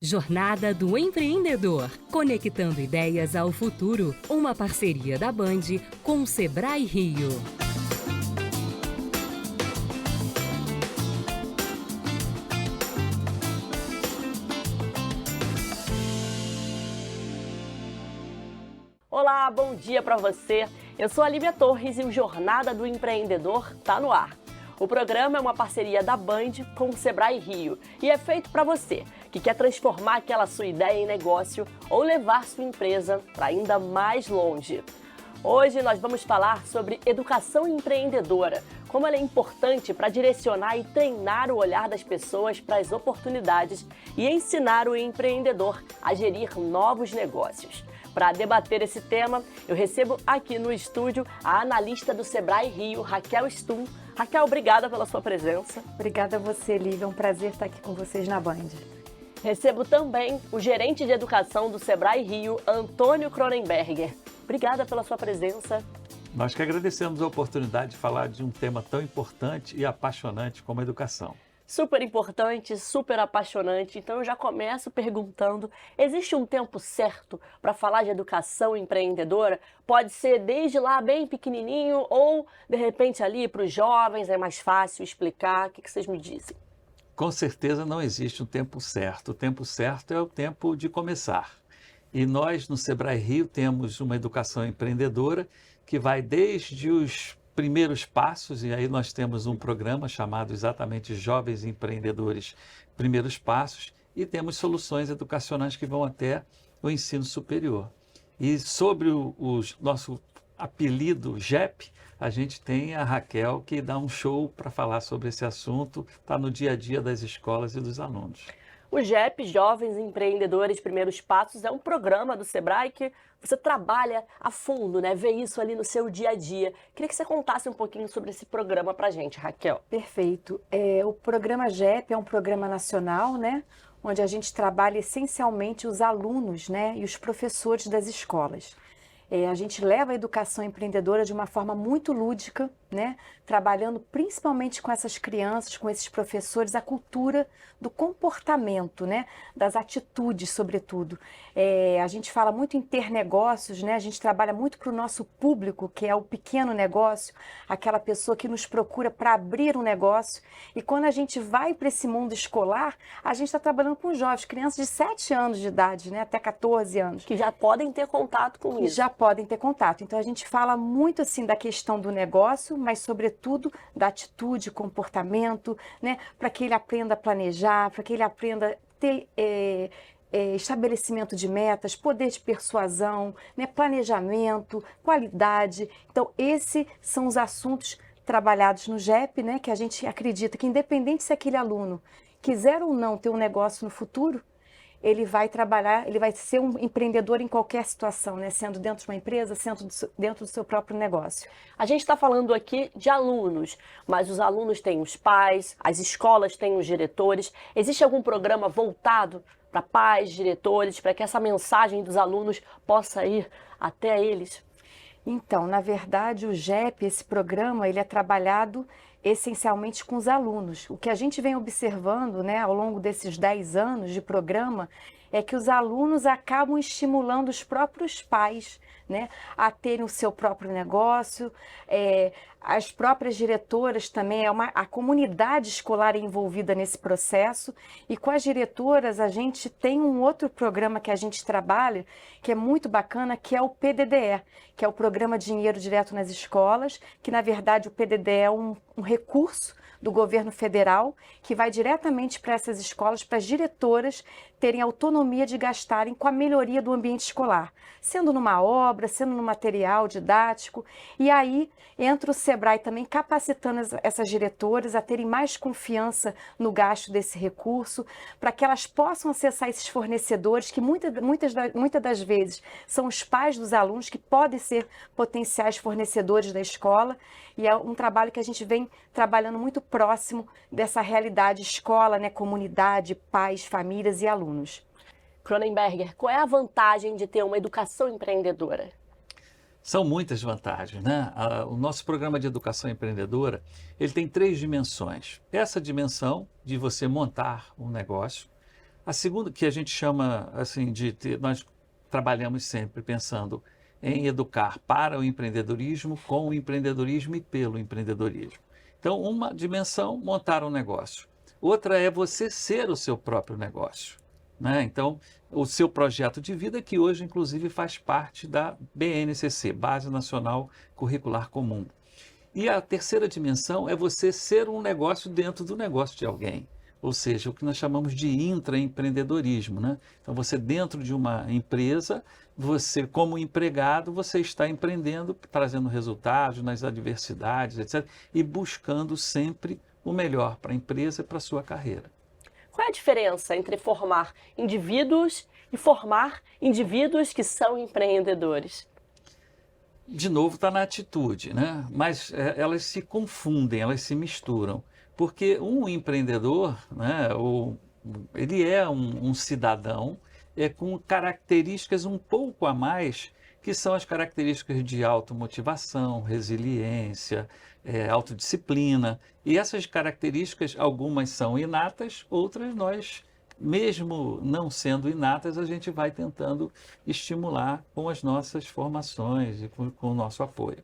Jornada do Empreendedor, conectando ideias ao futuro. Uma parceria da Band com o Sebrae Rio. Olá, bom dia para você. Eu sou a Lívia Torres e o Jornada do Empreendedor está no ar. O programa é uma parceria da Band com o Sebrae Rio e é feito para você que quer transformar aquela sua ideia em negócio ou levar sua empresa para ainda mais longe. Hoje nós vamos falar sobre educação empreendedora, como ela é importante para direcionar e treinar o olhar das pessoas para as oportunidades e ensinar o empreendedor a gerir novos negócios. Para debater esse tema, eu recebo aqui no estúdio a analista do Sebrae Rio, Raquel Stum. Raquel, obrigada pela sua presença. Obrigada a você, Lívia. É um prazer estar aqui com vocês na Band. Recebo também o gerente de educação do Sebrae Rio, Antônio Cronenberger. Obrigada pela sua presença. Nós que agradecemos a oportunidade de falar de um tema tão importante e apaixonante como a educação. Super importante, super apaixonante. Então eu já começo perguntando, existe um tempo certo para falar de educação empreendedora? Pode ser desde lá bem pequenininho ou de repente ali para os jovens é mais fácil explicar? O que vocês me dizem? Com certeza não existe um tempo certo. O tempo certo é o tempo de começar. E nós no Sebrae Rio temos uma educação empreendedora que vai desde os primeiros passos, e aí nós temos um programa chamado exatamente Jovens Empreendedores Primeiros Passos, e temos soluções educacionais que vão até o ensino superior. E sobre o nosso apelido JEP, a gente tem a Raquel que dá um show para falar sobre esse assunto, está no dia a dia das escolas e dos alunos. O JEP, Jovens Empreendedores Primeiros Passos, é um programa do Sebrae que você trabalha a fundo, né? Vê isso ali no seu dia a dia. Queria que você contasse um pouquinho sobre esse programa para a gente, Raquel. Perfeito. O programa JEP é um programa nacional, né? Onde a gente trabalha essencialmente os alunos, né? E os professores das escolas. A gente leva a educação empreendedora de uma forma muito lúdica, né? Trabalhando principalmente com essas crianças, com esses professores, a cultura do comportamento, né? Das atitudes, sobretudo. A gente fala muito em ter negócios, né? A gente trabalha muito para o nosso público, que é o pequeno negócio, aquela pessoa que nos procura para abrir um negócio. E quando a gente vai para esse mundo escolar, a gente está trabalhando com jovens, crianças de 7 anos de idade, né? Até 14 anos. Que já podem ter contato com isso. Já podem ter contato. Então a gente fala muito assim da questão do negócio, mas sobretudo da atitude, comportamento, né? Para que ele aprenda a planejar, para que ele aprenda a ter estabelecimento de metas, poder de persuasão, né? Planejamento, qualidade. Então esses são os assuntos trabalhados no JEP, né? Que a gente acredita que independente se aquele aluno quiser ou não ter um negócio no futuro, ele vai trabalhar, ele vai ser um empreendedor em qualquer situação, né? Sendo dentro de uma empresa, sendo dentro do seu próprio negócio. A gente está falando aqui de alunos, mas os alunos têm os pais, as escolas têm os diretores. Existe algum programa voltado para pais, diretores, para que essa mensagem dos alunos possa ir até eles? Então, na verdade, o JEP, esse programa, ele é trabalhado essencialmente com os alunos. O que a gente vem observando, né, ao longo desses 10 anos de programa é que os alunos acabam estimulando os próprios pais, né, a terem o seu próprio negócio, as próprias diretoras também, a comunidade escolar é envolvida nesse processo, e com as diretoras a gente tem um outro programa que a gente trabalha, que é muito bacana, que é o PDDE, que é o Programa Dinheiro Direto nas Escolas, que na verdade o PDDE é um recurso do governo federal que vai diretamente para essas escolas, para as diretoras terem autonomia de gastarem com a melhoria do ambiente escolar, sendo numa obra, sendo no material didático, e aí entra o Sebrae também capacitando essas diretoras a terem mais confiança no gasto desse recurso, para que elas possam acessar esses fornecedores que muitas das vezes são os pais dos alunos que podem ser potenciais fornecedores da escola, e é um trabalho que a gente vem trabalhando muito próximo dessa realidade escola, né, comunidade, pais, famílias e alunos. Cronenberger, qual é a vantagem de ter uma educação empreendedora? São muitas vantagens, né? O nosso programa de educação empreendedora, ele tem 3 dimensões. Essa dimensão de você montar um negócio, A segunda, que a gente chama assim nós trabalhamos sempre pensando em educar para o empreendedorismo, com o empreendedorismo e pelo empreendedorismo. Então, uma dimensão, montar um negócio. Outra é você ser o seu próprio negócio, né? Então, o seu projeto de vida, que hoje, inclusive, faz parte da BNCC, Base Nacional Curricular Comum. E a terceira dimensão é você ser um negócio dentro do negócio de alguém. Ou seja, o que nós chamamos de intraempreendedorismo, né? Então, você dentro de uma empresa, você como empregado, você está empreendendo, trazendo resultados nas adversidades, etc. E buscando sempre o melhor para a empresa e para a sua carreira. Qual é a diferença entre formar indivíduos e formar indivíduos que são empreendedores? De novo, está na atitude, né? Mas elas se confundem, elas se misturam. Porque um empreendedor, né, ele é um cidadão com características um pouco a mais, que são as características de automotivação, resiliência, autodisciplina. E essas características, algumas são inatas, outras nós, mesmo não sendo inatas, a gente vai tentando estimular com as nossas formações e com o nosso apoio.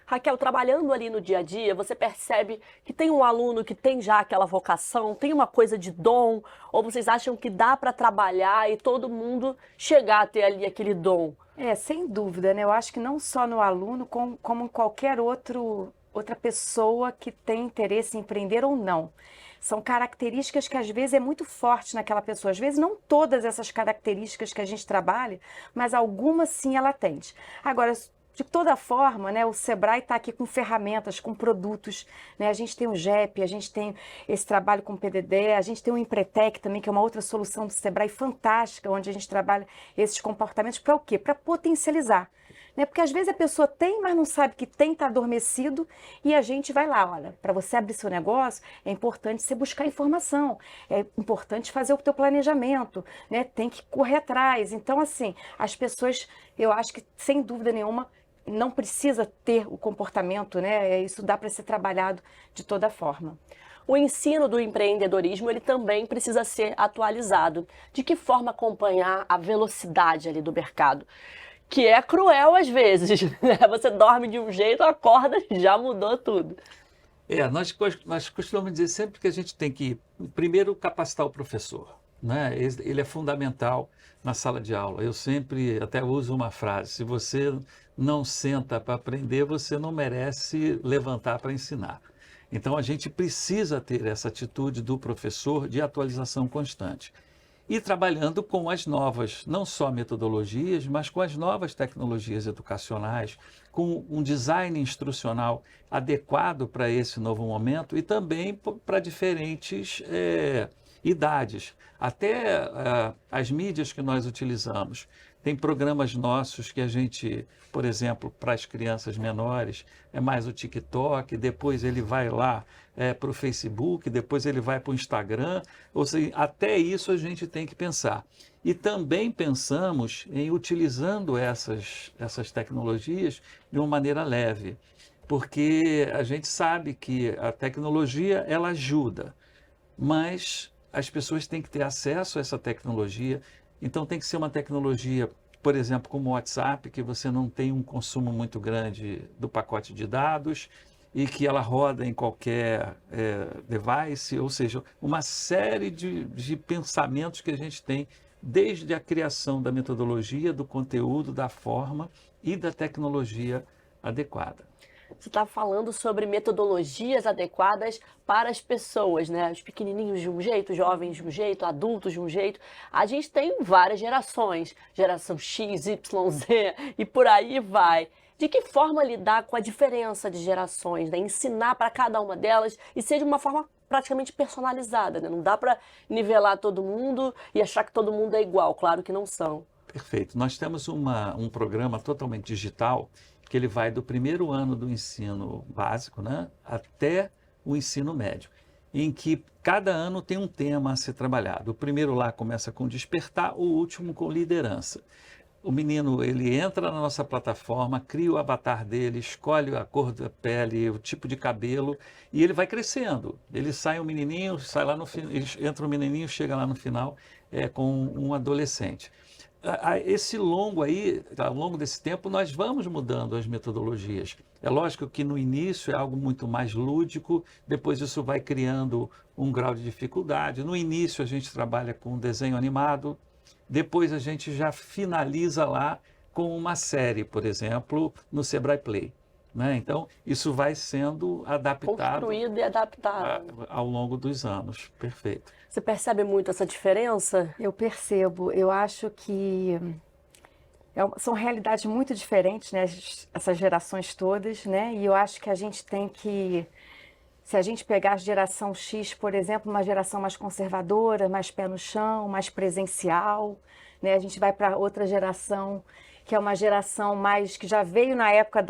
Raquel, trabalhando ali no dia a dia, você percebe que tem um aluno que tem já aquela vocação, tem uma coisa de dom, ou vocês acham que dá para trabalhar e todo mundo chegar a ter ali aquele dom? Sem dúvida, né? Eu acho que não só no aluno, como em qualquer outra pessoa que tem interesse em empreender ou não. São características que às vezes é muito forte naquela pessoa. Às vezes não todas essas características que a gente trabalha, mas algumas sim ela tem. Agora, de toda forma, né, o Sebrae está aqui com ferramentas, com produtos, né? A gente tem o GEP, a gente tem esse trabalho com o PDD, a gente tem o Empretec também, que é uma outra solução do Sebrae fantástica, onde a gente trabalha esses comportamentos para o quê? Para potencializar. Né? Porque às vezes a pessoa tem, mas não sabe que tem, está adormecido, e a gente vai lá, olha, para você abrir seu negócio, é importante você buscar informação, é importante fazer o teu planejamento, né? Tem que correr atrás. Então, assim, as pessoas, eu acho que, sem dúvida nenhuma, não precisa ter o comportamento, né? Isso dá para ser trabalhado de toda forma. O ensino do empreendedorismo, ele também precisa ser atualizado. De que forma acompanhar a velocidade ali do mercado? Que é cruel às vezes, né? Você dorme de um jeito, acorda, já mudou tudo. Nós costumamos dizer sempre que a gente tem que, primeiro, capacitar o professor, né? Ele é fundamental na sala de aula. Eu sempre até uso uma frase: se você não senta para aprender, você não merece levantar para ensinar. Então, a gente precisa ter essa atitude do professor de atualização constante. E trabalhando com as novas, não só metodologias, mas com as novas tecnologias educacionais, com um design instrucional adequado para esse novo momento e também para diferentes idades. Até as mídias que nós utilizamos. Tem programas nossos que a gente, por exemplo, para as crianças menores, é mais o TikTok, depois ele vai lá para o Facebook, depois ele vai para o Instagram, ou seja, até isso a gente tem que pensar. E também pensamos em utilizando essas tecnologias de uma maneira leve, porque a gente sabe que a tecnologia, ela ajuda, mas as pessoas têm que ter acesso a essa tecnologia. Então tem que ser uma tecnologia, por exemplo, como o WhatsApp, que você não tem um consumo muito grande do pacote de dados e que ela roda em qualquer device, ou seja, uma série de pensamentos que a gente tem desde a criação da metodologia, do conteúdo, da forma e da tecnologia adequada. Você está falando sobre metodologias adequadas para as pessoas, né? Os pequenininhos de um jeito, jovens de um jeito, adultos de um jeito. A gente tem várias gerações, geração X, Y, Z e por aí vai. De que forma lidar com a diferença de gerações, né? Ensinar para cada uma delas e ser de uma forma praticamente personalizada, né? Não dá para nivelar todo mundo e achar que todo mundo é igual, claro que não são. Perfeito. Nós temos um programa totalmente digital que ele vai do primeiro ano do ensino básico, né, até o ensino médio, em que cada ano tem um tema a ser trabalhado. O primeiro lá começa com despertar, o último com liderança. O menino, ele entra na nossa plataforma, cria o avatar dele, escolhe a cor da pele, o tipo de cabelo, e ele vai crescendo. Ele sai um menininho, sai lá no entra um menininho, chega lá no final com um adolescente. Esse longo aí, ao longo desse tempo, nós vamos mudando as metodologias. É lógico que no início é algo muito mais lúdico, depois isso vai criando um grau de dificuldade. No início a gente trabalha com desenho animado, depois a gente já finaliza lá com uma série, por exemplo, no Sebrae Play, né? Então, isso vai sendo adaptado. Construído e adaptado. Ao longo dos anos. Perfeito. Você percebe muito essa diferença? Eu percebo. Eu acho que são realidades muito diferentes, né? Essas gerações todas, né? E eu acho que a gente tem que... Se a gente pegar a geração X, por exemplo, uma geração mais conservadora, mais pé no chão, mais presencial, né? A gente vai para outra geração, que é uma geração mais que já veio na época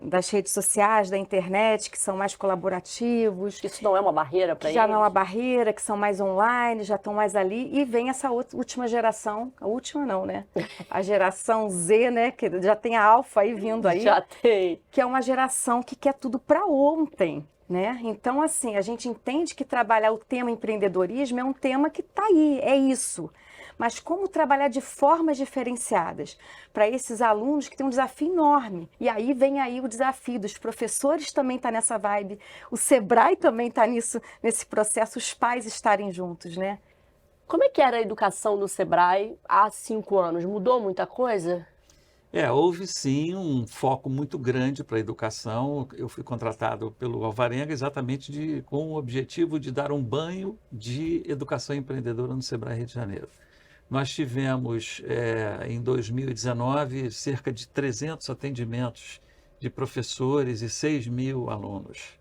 das redes sociais, da internet, que são mais colaborativos. Isso não é uma barreira para eles? Já não é uma barreira, que são mais online, já estão mais ali. E vem essa última geração, a última não, né? A geração Z, né? Que já tem a alfa aí vindo aí. Já tem. Que é uma geração que quer tudo para ontem. Né? Então, assim, a gente entende que trabalhar o tema empreendedorismo é um tema que está aí, é isso. Mas como trabalhar de formas diferenciadas para esses alunos que têm um desafio enorme? E aí vem aí o desafio dos professores também tá nessa vibe, o Sebrae também está nesse processo, os pais estarem juntos, né? Como é que era a educação no Sebrae há 5 anos? Mudou muita coisa? Houve sim um foco muito grande para a educação. Eu fui contratado pelo Alvarenga exatamente com o objetivo de dar um banho de educação empreendedora no Sebrae Rio de Janeiro. Nós tivemos, em 2019, cerca de 300 atendimentos de professores e 6 mil alunos.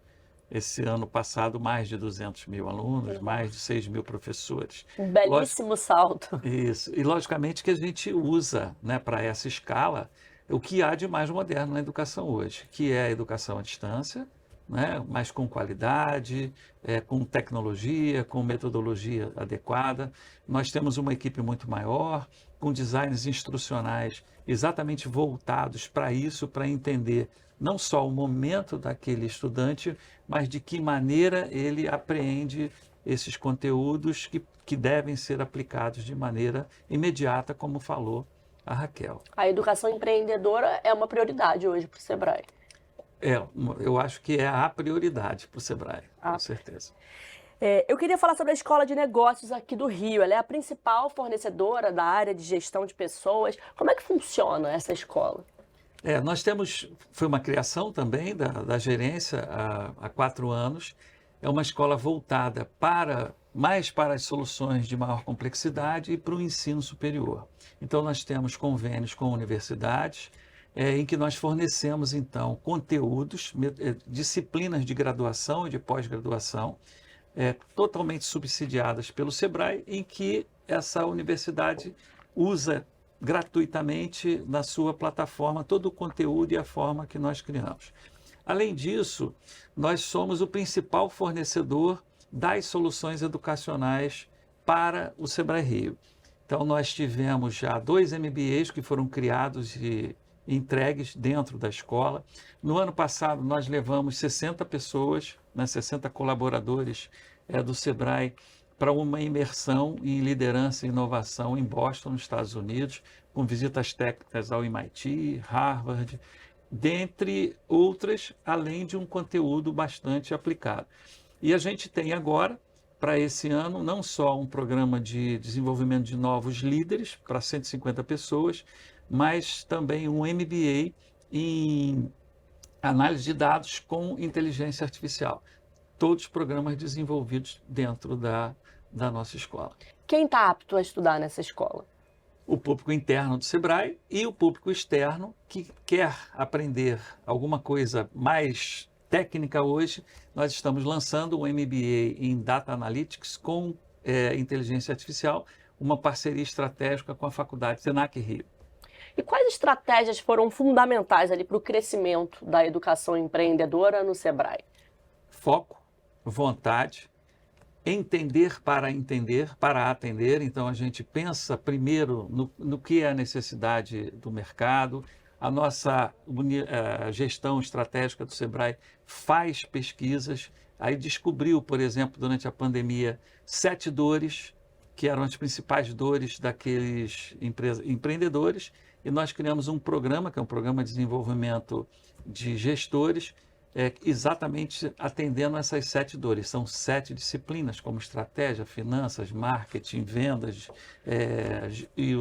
Esse ano passado, mais de 200 mil alunos, mais de 6 mil professores. Um belíssimo salto. Isso. E, logicamente, que a gente usa, né, para essa escala o que há de mais moderno na educação hoje, que é a educação à distância, né, mas com qualidade, com tecnologia, com metodologia adequada. Nós temos uma equipe muito maior, com designs instrucionais exatamente voltados para isso, para entender não só o momento daquele estudante, mas de que maneira ele apreende esses conteúdos que devem ser aplicados de maneira imediata, como falou a Raquel. A educação empreendedora é uma prioridade hoje para o Sebrae. Eu acho que é a prioridade para o Sebrae, com certeza. Eu queria falar sobre a Escola de Negócios aqui do Rio. Ela é a principal fornecedora da área de gestão de pessoas. Como é que funciona essa escola? Nós temos, foi uma criação também da gerência há 4 anos. É uma escola voltada mais para as soluções de maior complexidade e para o ensino superior. Então, nós temos convênios com universidades, em que nós fornecemos, então, conteúdos, disciplinas de graduação e de pós-graduação, totalmente subsidiadas pelo Sebrae, em que essa universidade usa gratuitamente na sua plataforma todo o conteúdo e a forma que nós criamos. Além disso, nós somos o principal fornecedor das soluções educacionais para o Sebrae Rio. Então, nós tivemos já 2 MBAs que foram criados e entregues dentro da escola. No ano passado, nós levamos 60 pessoas, 60 colaboradores do Sebrae, para uma imersão em liderança e inovação em Boston, nos Estados Unidos, com visitas técnicas ao MIT, Harvard, dentre outras, além de um conteúdo bastante aplicado. E a gente tem agora, para esse ano, não só um programa de desenvolvimento de novos líderes para 150 pessoas, mas também um MBA em análise de dados com inteligência artificial. Todos programas desenvolvidos dentro da nossa escola. Quem está apto a estudar nessa escola? O público interno do Sebrae e o público externo que quer aprender alguma coisa mais técnica hoje. Nós estamos lançando um MBA em Data Analytics com inteligência artificial, uma parceria estratégica com a Faculdade Senac Rio. E quais estratégias foram fundamentais ali para o crescimento da educação empreendedora no Sebrae? Foco, vontade, entender, para atender. Então, a gente pensa primeiro no que é a necessidade do mercado. A nossa gestão estratégica do Sebrae faz pesquisas. Aí descobriu, por exemplo, durante a pandemia, 7 dores, que eram as principais dores daqueles empreendedores. E nós criamos um programa, que é um programa de desenvolvimento de gestores, exatamente atendendo essas 7 dores. São 7 disciplinas, como estratégia, finanças, marketing, vendas e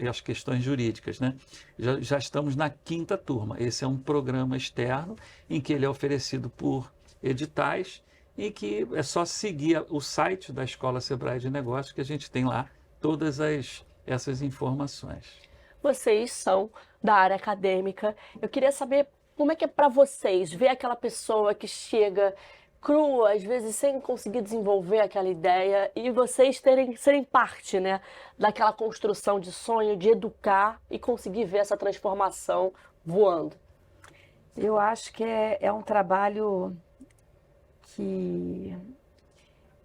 as questões jurídicas, né? Já estamos na 5ª turma. Esse é um programa externo em que ele é oferecido por editais e que é só seguir o site da Escola Sebrae de Negócios, que a gente tem lá todas essas informações. Vocês são da área acadêmica. Eu queria saber como é que é para vocês ver aquela pessoa que chega crua, às vezes sem conseguir desenvolver aquela ideia, e vocês serem parte, né, daquela construção de sonho, de educar e conseguir ver essa transformação voando. Eu acho que é um trabalho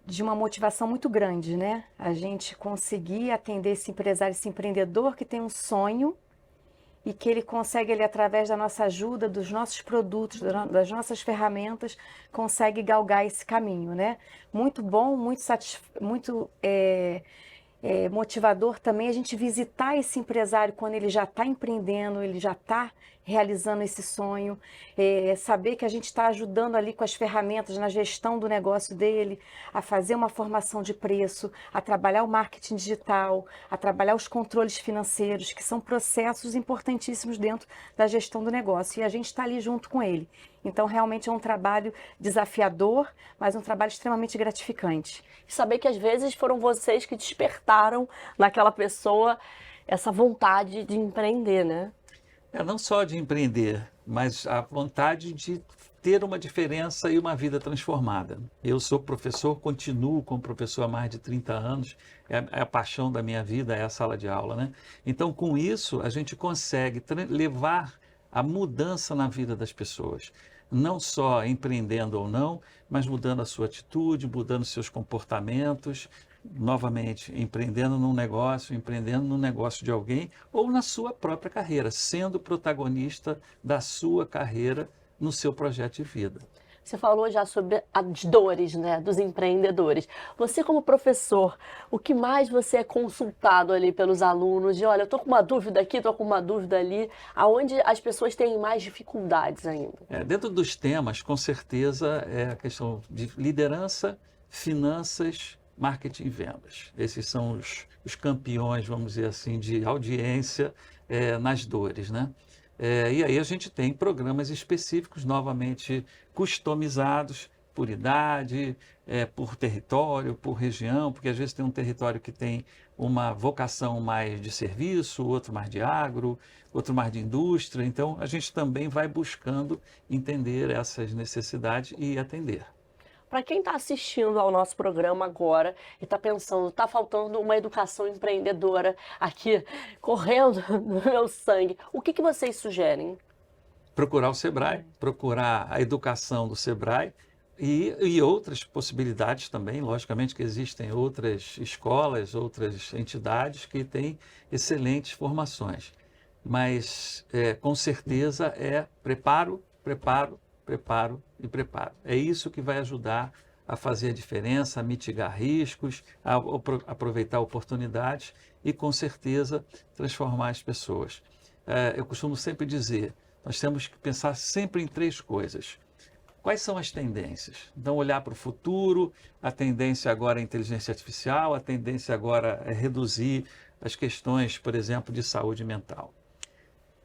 de uma motivação muito grande, né? A gente conseguir atender esse empresário, esse empreendedor que tem um sonho e que ele consegue, através da nossa ajuda, dos nossos produtos, das nossas ferramentas, consegue galgar esse caminho, né? Muito bom, muito motivador também a gente visitar esse empresário quando ele já está empreendendo, ele já está realizando esse sonho, saber que a gente está ajudando ali com as ferramentas na gestão do negócio dele, a fazer uma formação de preço, a trabalhar o marketing digital, a trabalhar os controles financeiros, que são processos importantíssimos dentro da gestão do negócio, e a gente está ali junto com ele. Então, realmente é um trabalho desafiador, mas um trabalho extremamente gratificante. E saber que às vezes foram vocês que despertaram naquela pessoa essa vontade de empreender, né? Não só de empreender, mas a vontade de ter uma diferença e uma vida transformada. Eu sou professor, continuo como professor há mais de 30 anos, é a paixão da minha vida, é a sala de aula, né? Então, com isso, a gente consegue levar a mudança na vida das pessoas. Não só empreendendo ou não, mas mudando a sua atitude, mudando seus comportamentos, novamente, empreendendo num negócio de alguém ou na sua própria carreira, sendo protagonista da sua carreira no seu projeto de vida. Você falou já sobre as dores, né, dos empreendedores. Você, como professor, o que mais você é consultado ali pelos alunos? De, olha, eu estou com uma dúvida aqui, estou com uma dúvida ali. Aonde as pessoas têm mais dificuldades ainda? Dentro dos temas, com certeza, é a questão de liderança, finanças, marketing e vendas. Esses são os campeões, vamos dizer assim, de audiência nas dores, né? E aí a gente tem programas específicos, novamente customizados por idade, por território, por região, porque às vezes tem um território que tem uma vocação mais de serviço, outro mais de agro, outro mais de indústria. Então, a gente também vai buscando entender essas necessidades e atender. Para quem está assistindo ao nosso programa agora e está pensando, está faltando uma educação empreendedora aqui, correndo no meu sangue, o que vocês sugerem? Procurar o Sebrae, procurar a educação do Sebrae e outras possibilidades também. Logicamente que existem outras escolas, outras entidades que têm excelentes formações. Mas, com certeza, preparo, preparo, preparo e preparo. É isso que vai ajudar a fazer a diferença, a mitigar riscos, a aproveitar oportunidades e, com certeza, transformar as pessoas. Eu costumo sempre dizer, nós temos que pensar sempre em 3 coisas. Quais são as tendências? Então, olhar para o futuro, a tendência agora é a inteligência artificial, a tendência agora é reduzir as questões, por exemplo, de saúde mental.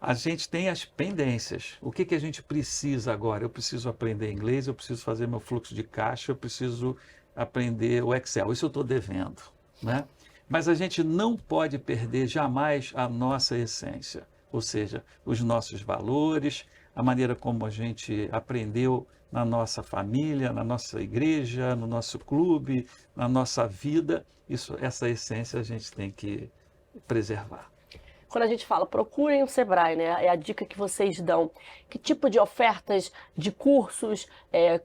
A gente tem as pendências. O que a gente precisa agora? Eu preciso aprender inglês, eu preciso fazer meu fluxo de caixa, eu preciso aprender o Excel. Isso eu estou devendo, né? Mas a gente não pode perder jamais a nossa essência, ou seja, os nossos valores, a maneira como a gente aprendeu na nossa família, na nossa igreja, no nosso clube, na nossa vida. Essa essência a gente tem que preservar. Quando a gente fala, procurem o Sebrae, né? É a dica que vocês dão. Que tipo de ofertas, de cursos?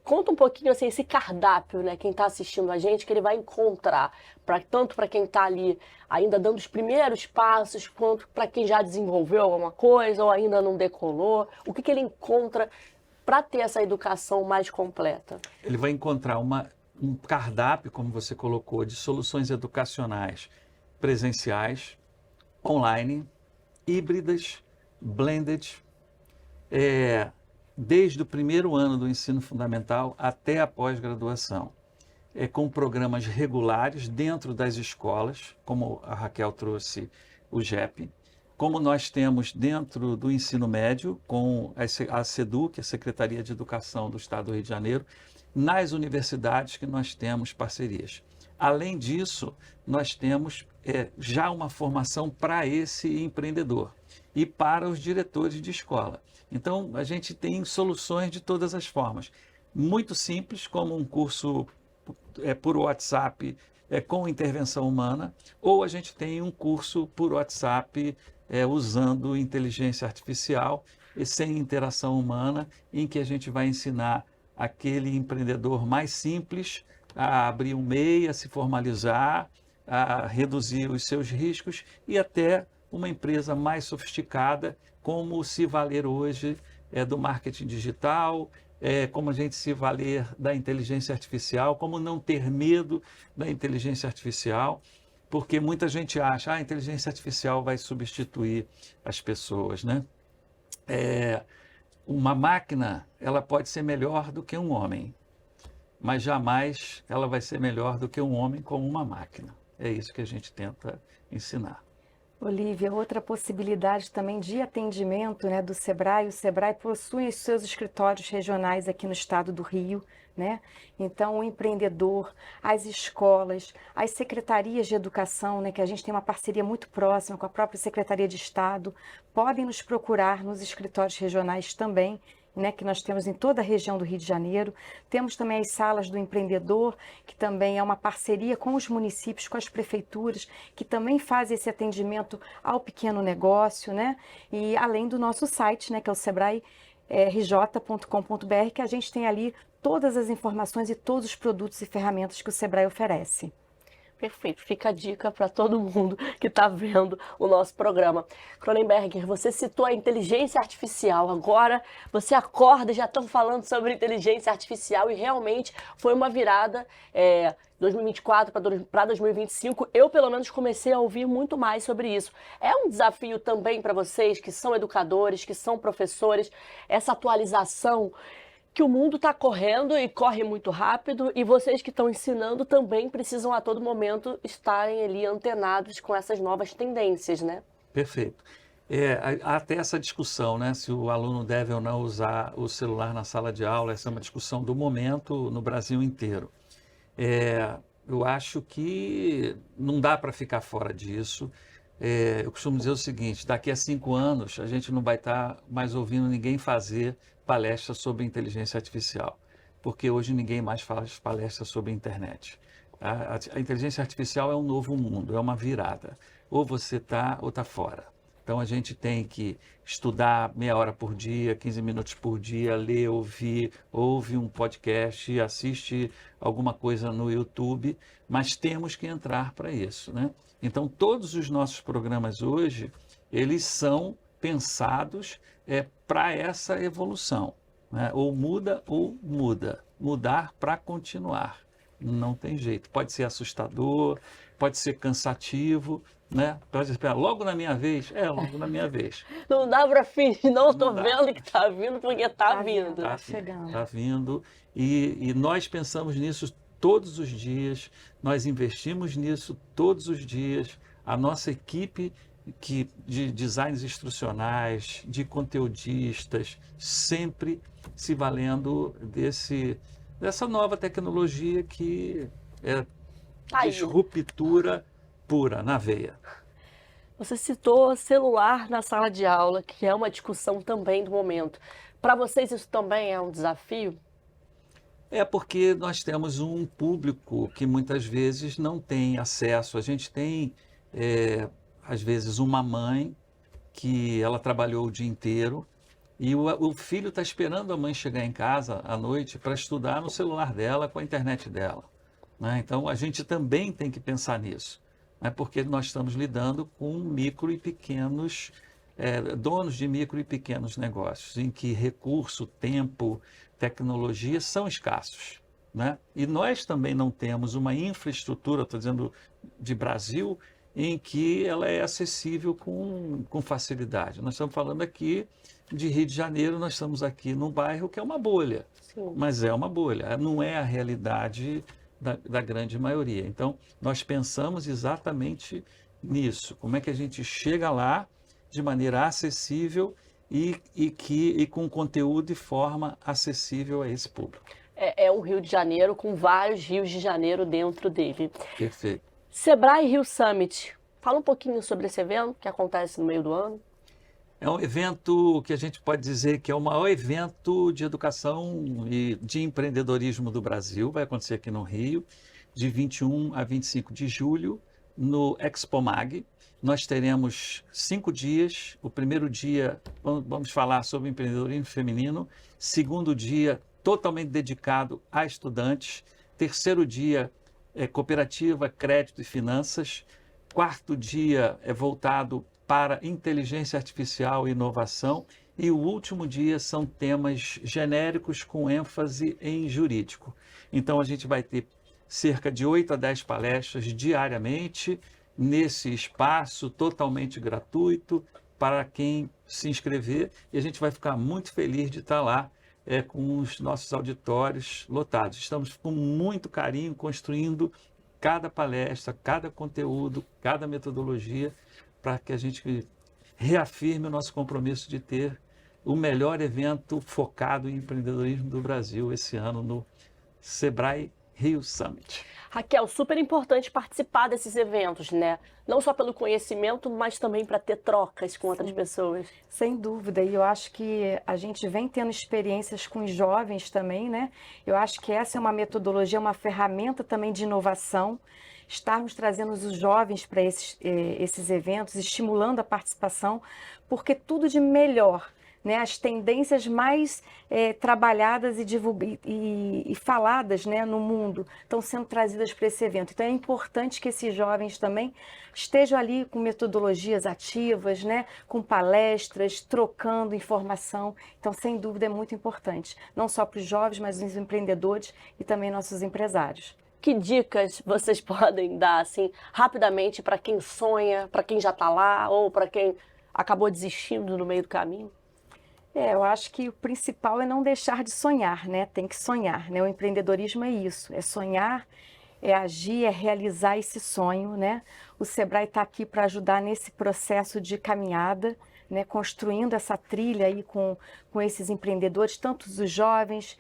Conta um pouquinho, assim, esse cardápio, né? Quem está assistindo a gente, que ele vai encontrar. Tanto para quem está ali ainda dando os primeiros passos, quanto para quem já desenvolveu alguma coisa ou ainda não decolou. O que ele encontra para ter essa educação mais completa? Ele vai encontrar um cardápio, como você colocou, de soluções educacionais presenciais, online, híbridas, blended, desde o primeiro ano do ensino fundamental até a pós-graduação, com programas regulares dentro das escolas, como a Raquel trouxe o GEP, como nós temos dentro do ensino médio, com a SEDUC, a Secretaria de Educação do Estado do Rio de Janeiro, nas universidades que nós temos parcerias. Além disso, nós temos já uma formação para esse empreendedor e para os diretores de escola. Então, a gente tem soluções de todas as formas. Muito simples, como um curso por WhatsApp com intervenção humana, ou a gente tem um curso por WhatsApp usando inteligência artificial e sem interação humana, em que a gente vai ensinar aquele empreendedor mais simples a abrir um MEI, a se formalizar, a reduzir os seus riscos e até uma empresa mais sofisticada, como se valer hoje do marketing digital, como a gente se valer da inteligência artificial, como não ter medo da inteligência artificial, porque muita gente acha que a inteligência artificial vai substituir as pessoas, né? Uma máquina, ela pode ser melhor do que um homem, mas jamais ela vai ser melhor do que um homem como uma máquina. É isso que a gente tenta ensinar. Olívia, outra possibilidade também de atendimento, né, do Sebrae. O Sebrae possui os seus escritórios regionais aqui no estado do Rio, né? Então, o empreendedor, as escolas, as secretarias de educação, né, que a gente tem uma parceria muito próxima com a própria Secretaria de Estado, podem nos procurar nos escritórios regionais também, né, que nós temos em toda a região do Rio de Janeiro. Temos também as salas do empreendedor, que também é uma parceria com os municípios, com as prefeituras, que também fazem esse atendimento ao pequeno negócio, né? E além do nosso site, né, que é o sebrae-rj.com.br, que a gente tem ali todas as informações e todos os produtos e ferramentas que o Sebrae oferece. Perfeito, fica a dica para todo mundo que está vendo o nosso programa. Cronenberger, você citou a inteligência artificial, agora você acorda e já estão falando sobre inteligência artificial e realmente foi uma virada 2024 para 2025. Eu, pelo menos, comecei a ouvir muito mais sobre isso. É um desafio também para vocês que são educadores, que são professores, essa atualização que o mundo está correndo e corre muito rápido e vocês que estão ensinando também precisam a todo momento estarem ali antenados com essas novas tendências, né? Perfeito. Há até essa discussão, né, se o aluno deve ou não usar o celular na sala de aula. Essa é uma discussão do momento no Brasil inteiro. Eu acho que não dá para ficar fora disso. Eu costumo dizer o seguinte: daqui a 5 anos a gente não vai estar mais ouvindo ninguém fazer palestras sobre inteligência artificial, porque hoje ninguém mais faz palestras sobre internet. A inteligência artificial é um novo mundo, é uma virada. Ou você está ou está fora. Então a gente tem que estudar meia hora por dia, 15 minutos por dia, ler, ouvir, ouve um podcast, assiste alguma coisa no YouTube, mas temos que entrar para isso, né? Então todos os nossos programas hoje, eles são pensados para essa evolução, né? Ou muda. Mudar para continuar. Não tem jeito. Pode ser assustador, pode ser cansativo, né? Pode esperar logo na minha vez. Logo na minha vez. Não dá para fingir, não estou vendo que está vindo, porque está vindo. Está chegando. Está vindo. E nós pensamos nisso todos os dias, nós investimos nisso todos os dias. A nossa equipe de designs instrucionais, de conteudistas, sempre se valendo dessa nova tecnologia que é disruptura pura, na veia. Você citou celular na sala de aula, que é uma discussão também do momento. Para vocês isso também é um desafio? Porque nós temos um público que muitas vezes não tem acesso. A gente tem, às vezes, uma mãe que ela trabalhou o dia inteiro e o filho está esperando a mãe chegar em casa à noite para estudar no celular dela, com a internet dela, né? Então, a gente também tem que pensar nisso, né? Porque nós estamos lidando com micro e pequenos, donos de micro e pequenos negócios, em que recurso, tempo, tecnologia são escassos, né? E nós também não temos uma infraestrutura, estou dizendo de Brasil, em que ela é acessível com facilidade. Nós estamos falando aqui de Rio de Janeiro, nós estamos aqui num bairro que é uma bolha, Sim. mas é uma bolha, não é a realidade da grande maioria. Então, nós pensamos exatamente nisso, como é que a gente chega lá de maneira acessível e com conteúdo e forma acessível a esse público. É um Rio de Janeiro com vários Rios de Janeiro dentro dele. Perfeito. Sebrae Rio Summit. Fala um pouquinho sobre esse evento que acontece no meio do ano. É um evento que a gente pode dizer que é o maior evento de educação e de empreendedorismo do Brasil. Vai acontecer aqui no Rio, de 21 a 25 de julho, no Expomag. Nós teremos 5 dias. O primeiro dia, vamos falar sobre empreendedorismo feminino. Segundo dia, totalmente dedicado a estudantes. Terceiro dia, cooperativa, crédito e finanças. Quarto dia é voltado para inteligência artificial e inovação. E o último dia são temas genéricos com ênfase em jurídico. Então, a gente vai ter cerca de 8 a 10 palestras diariamente nesse espaço totalmente gratuito para quem se inscrever. E a gente vai ficar muito feliz de estar lá com os nossos auditórios lotados. Estamos com muito carinho construindo cada palestra, cada conteúdo, cada metodologia, para que a gente reafirme o nosso compromisso de ter o melhor evento focado em empreendedorismo do Brasil esse ano no Sebrae Rio Summit. Raquel, super importante participar desses eventos, né? Não só pelo conhecimento, mas também para ter trocas com outras pessoas. Sem dúvida, e eu acho que a gente vem tendo experiências com os jovens também, né? Eu acho que essa é uma metodologia, uma ferramenta também de inovação, estarmos trazendo os jovens para esses eventos, estimulando a participação, porque tudo de melhor, né, as tendências mais trabalhadas e faladas, né, no mundo estão sendo trazidas para esse evento. Então é importante que esses jovens também estejam ali com metodologias ativas, né, com palestras, trocando informação. Então, sem dúvida, é muito importante, não só para os jovens, mas os empreendedores e também nossos empresários. Que dicas vocês podem dar, assim, rapidamente, para quem sonha, para quem já está lá ou para quem acabou desistindo no meio do caminho? Eu acho que o principal é não deixar de sonhar, né? Tem que sonhar, né? O empreendedorismo é isso, é sonhar, é agir, é realizar esse sonho, né? O Sebrae está aqui para ajudar nesse processo de caminhada, né? Construindo essa trilha aí com esses empreendedores, tanto os jovens,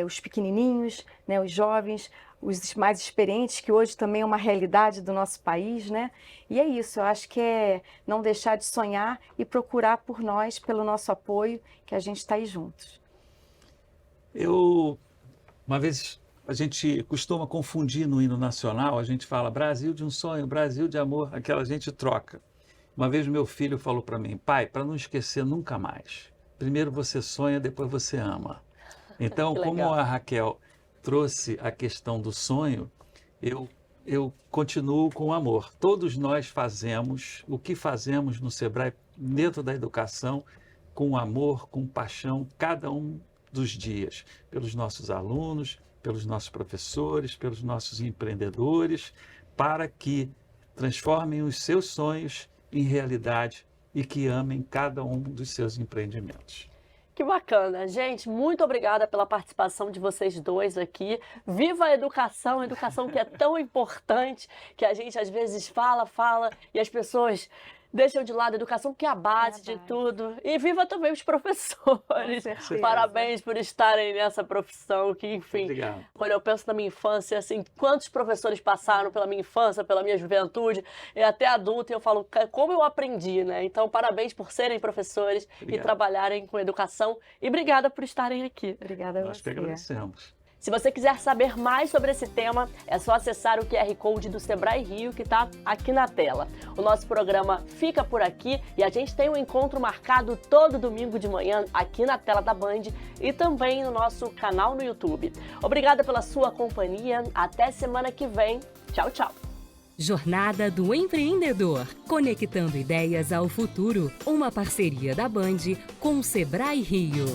os pequenininhos, né? Os jovens, os mais experientes, que hoje também é uma realidade do nosso país, né? E é isso, eu acho que é não deixar de sonhar e procurar por nós, pelo nosso apoio, que a gente está aí juntos. Uma vez, a gente costuma confundir no hino nacional, a gente fala Brasil de um sonho, Brasil de amor, aquela gente troca. Uma vez meu filho falou para mim, pai, para não esquecer nunca mais, primeiro você sonha, depois você ama. Então, como a Raquel trouxe a questão do sonho, eu continuo com o amor. Todos nós fazemos o que fazemos no Sebrae dentro da educação com amor, com paixão, cada um dos dias, pelos nossos alunos, pelos nossos professores, pelos nossos empreendedores, para que transformem os seus sonhos em realidade e que amem cada um dos seus empreendimentos. Que bacana, gente, muito obrigada pela participação de vocês dois aqui. Viva a educação que é tão importante, que a gente às vezes fala e as pessoas deixam de lado a educação, que é a base de tudo. E viva também os professores. Parabéns por estarem nessa profissão, que enfim, Obrigado. Quando eu penso na minha infância, assim, quantos professores passaram pela minha infância, pela minha juventude, e até adulta, e eu falo, como eu aprendi, né? Então, parabéns por serem professores e trabalharem com educação. E obrigada por estarem aqui. Obrigada a você. Nós que agradecemos. Se você quiser saber mais sobre esse tema, é só acessar o QR Code do Sebrae Rio que está aqui na tela. O nosso programa fica por aqui e a gente tem um encontro marcado todo domingo de manhã aqui na tela da Band e também no nosso canal no YouTube. Obrigada pela sua companhia. Até semana que vem. Tchau, tchau. Jornada do Empreendedor, conectando ideias ao futuro. Uma parceria da Band com o Sebrae Rio.